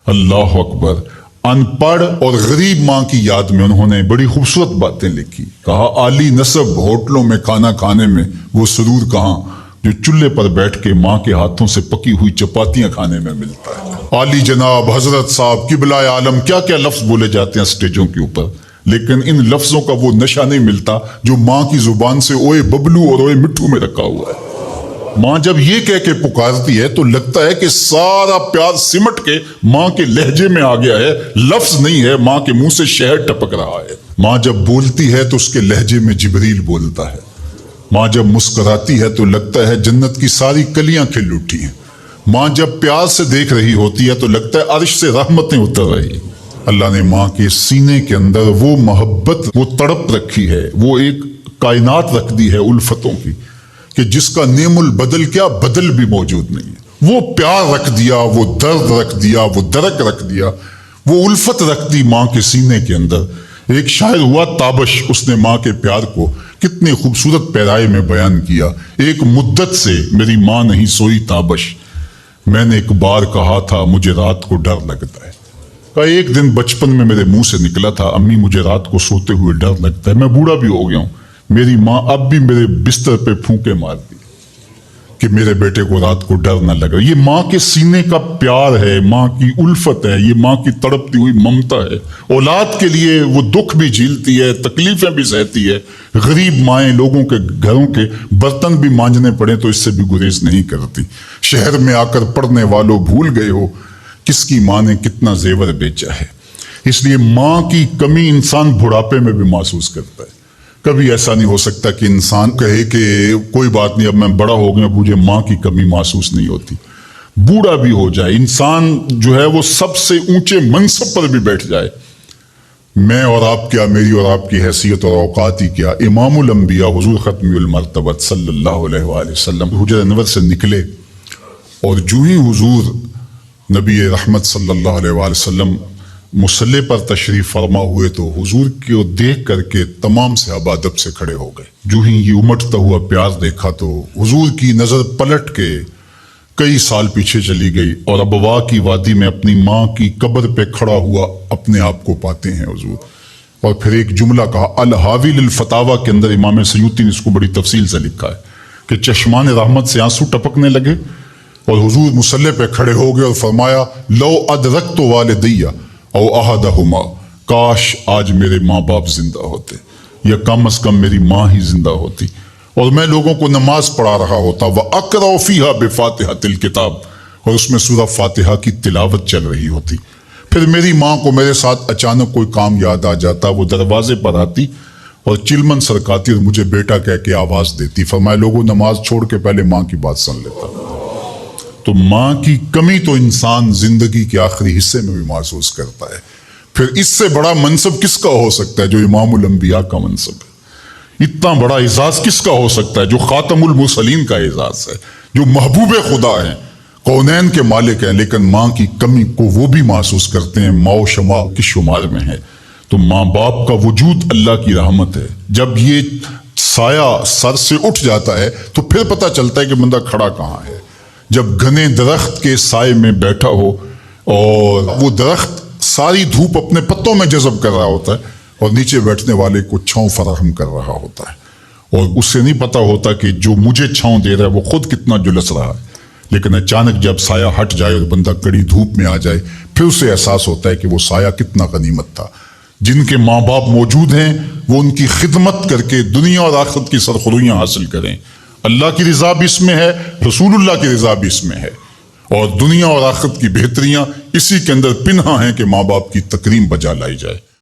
اللہ اکبر۔ ان پڑھ اور غریب ماں کی یاد میں انہوں نے بڑی خوبصورت باتیں لکھی۔ کہا عالی نسب ہوٹلوں میں کھانا کھانے میں وہ سرور کہاں جو چولہے پر بیٹھ کے ماں کے ہاتھوں سے پکی ہوئی چپاتیاں کھانے میں ملتا ہے۔ عالی جناب، حضرت صاحب، قبلہ عالم، کیا کیا لفظ بولے جاتے ہیں سٹیجوں کے اوپر، لیکن ان لفظوں کا وہ نشہ نہیں ملتا جو ماں کی زبان سے اوئے ببلو اور اوئے مٹھو میں رکھا ہوا ہے۔ ماں جب یہ کہہ کے پکارتی ہے تو لگتا ہے کہ سارا پیار سمٹ کے ماں کے لہجے میں آ گیا ہے، لفظ نہیں ہے، ماں کے منہ سے شہد ٹپک رہا ہے۔ ماں جب بولتی ہے تو اس کے لہجے میں جبریل بولتا ہے۔ ماں جب مسکراتی ہے تو لگتا ہے جنت کی ساری کلیاں کھل اٹھی ہیں۔ ماں جب پیار سے دیکھ رہی ہوتی ہے تو لگتا ہے عرش سے رحمتیں اتر رہی ہیں۔ اللہ نے ماں کے سینے کے اندر وہ محبت، وہ تڑپ رکھی ہے، وہ ایک کائنات رکھ دی ہے الفتوں کی، کہ جس کا نعم البدل کیا بدل بھی موجود نہیں ہے۔ وہ پیار رکھ دیا، وہ درد رکھ دیا، وہ درک رکھ دیا، وہ الفت رکھ دی ماں کے سینے کے اندر۔ ایک شاعر ہوا تابش، اس نے ماں کے پیار کو کتنے خوبصورت پیرائے میں بیان کیا۔ ایک مدت سے میری ماں نہیں سوئی تابش، میں نے ایک بار کہا تھا مجھے رات کو ڈر لگتا ہے۔ کہا ایک دن بچپن میں میرے منہ سے نکلا تھا امی مجھے رات کو سوتے ہوئے ڈر لگتا ہے۔ میں بوڑھا بھی ہو گیا ہوں، میری ماں اب بھی میرے بستر پہ پھونکے مارتی کہ میرے بیٹے کو رات کو ڈر نہ لگا۔ یہ ماں کے سینے کا پیار ہے، ماں کی الفت ہے، یہ ماں کی تڑپتی ہوئی ممتا ہے۔ اولاد کے لیے وہ دکھ بھی جھیلتی ہے، تکلیفیں بھی سہتی ہے۔ غریب مائیں لوگوں کے گھروں کے برتن بھی مانجنے پڑے تو اس سے بھی گریز نہیں کرتی۔ شہر میں آ کر پڑھنے والوں بھول گئے ہو کس کی ماں نے کتنا زیور بیچا ہے۔ اس لیے ماں کی کمی انسان بڑھاپے میں بھی محسوس کرتا ہے۔ کبھی ایسا نہیں ہو سکتا کہ انسان کہے کہ کوئی بات نہیں اب میں بڑا ہو گیا مجھے ماں کی کمی محسوس نہیں ہوتی۔ بوڑھا بھی ہو جائے انسان جو ہے وہ سب سے اونچے منصب پر بھی بیٹھ جائے، میں اور آپ کیا، میری اور آپ کی حیثیت اور اوقات ہی کیا۔ امام الانبیاء حضور ختم المرتبت صلی اللہ علیہ وآلہ وسلم حجر انور سے نکلے اور جو ہی حضور نبی رحمت صلی اللہ علیہ وآلہ وسلم مصلی پر تشریف فرما ہوئے تو حضور کو دیکھ کر کے تمام صحابہ ادب سے کھڑے ہو گئے۔ جو ہی یہ امٹتا ہوا پیار دیکھا تو حضور کی نظر پلٹ کے کئی سال پیچھے چلی گئی اور ابوا کی وادی میں اپنی ماں کی قبر پہ کھڑا ہوا اپنے آپ کو پاتے ہیں حضور۔ اور پھر ایک جملہ کہا، الحاوی للفتاوی کے اندر امام سیوطی نے اس کو بڑی تفصیل سے لکھا ہے کہ چشمان رحمت سے آنسو ٹپکنے لگے اور حضور مصلی پہ کھڑے ہو گئے اور فرمایا لو ادرکت والدیہ او احدہما، کاش آج میرے ماں باپ زندہ ہوتے یا کم از کم میری ماں ہی زندہ ہوتی اور میں لوگوں کو نماز پڑھا رہا ہوتا۔ وَأَقْرَأُ فِيهَا بِفَاتِحَةِ الْكِتَابِ، اور اس میں سورہ فاتحہ کی تلاوت چل رہی ہوتی۔ پھر میری ماں کو میرے ساتھ اچانک کوئی کام یاد آ جاتا، وہ دروازے پر آتی اور چلمن سرکاتی اور مجھے بیٹا کہہ کے آواز دیتی۔ فرمایا لوگوں نماز چھوڑ کے پہلے ماں کی بات سن لیتا۔ تو ماں کی کمی تو انسان زندگی کے آخری حصے میں بھی محسوس کرتا ہے۔ پھر اس سے بڑا منصب کس کا ہو سکتا ہے جو امام الانبیاء کا منصب ہے؟ اتنا بڑا اعزاز کس کا ہو سکتا ہے جو خاتم المرسلین کا اعزاز ہے، جو محبوب خدا ہیں، کونین کے مالک ہیں، لیکن ماں کی کمی کو وہ بھی محسوس کرتے ہیں، ماں و شمع کی شمار میں ہے۔ تو ماں باپ کا وجود اللہ کی رحمت ہے۔ جب یہ سایہ سر سے اٹھ جاتا ہے تو پھر پتہ چلتا ہے کہ بندہ کھڑا کہاں ہے۔ جب گھنے درخت کے سائے میں بیٹھا ہو اور وہ درخت ساری دھوپ اپنے پتوں میں جذب کر رہا ہوتا ہے اور نیچے بیٹھنے والے کو چھاؤں فراہم کر رہا ہوتا ہے اور اس سے نہیں پتا ہوتا کہ جو مجھے چھاؤں دے رہا ہے وہ خود کتنا جلس رہا ہے، لیکن اچانک جب سایہ ہٹ جائے اور بندہ کڑی دھوپ میں آ جائے پھر اسے احساس ہوتا ہے کہ وہ سایہ کتنا غنیمت تھا۔ جن کے ماں باپ موجود ہیں وہ ان کی خدمت کر کے دنیا اور آخرت کی سرخرویاں حاصل کریں۔ اللہ کی رضا بھی اس میں ہے، رسول اللہ کی رضا بھی اس میں ہے، اور دنیا اور آخرت کی بہتریاں اسی کے اندر پنہاں ہیں کہ ماں باپ کی تکریم بجا لائی جائے۔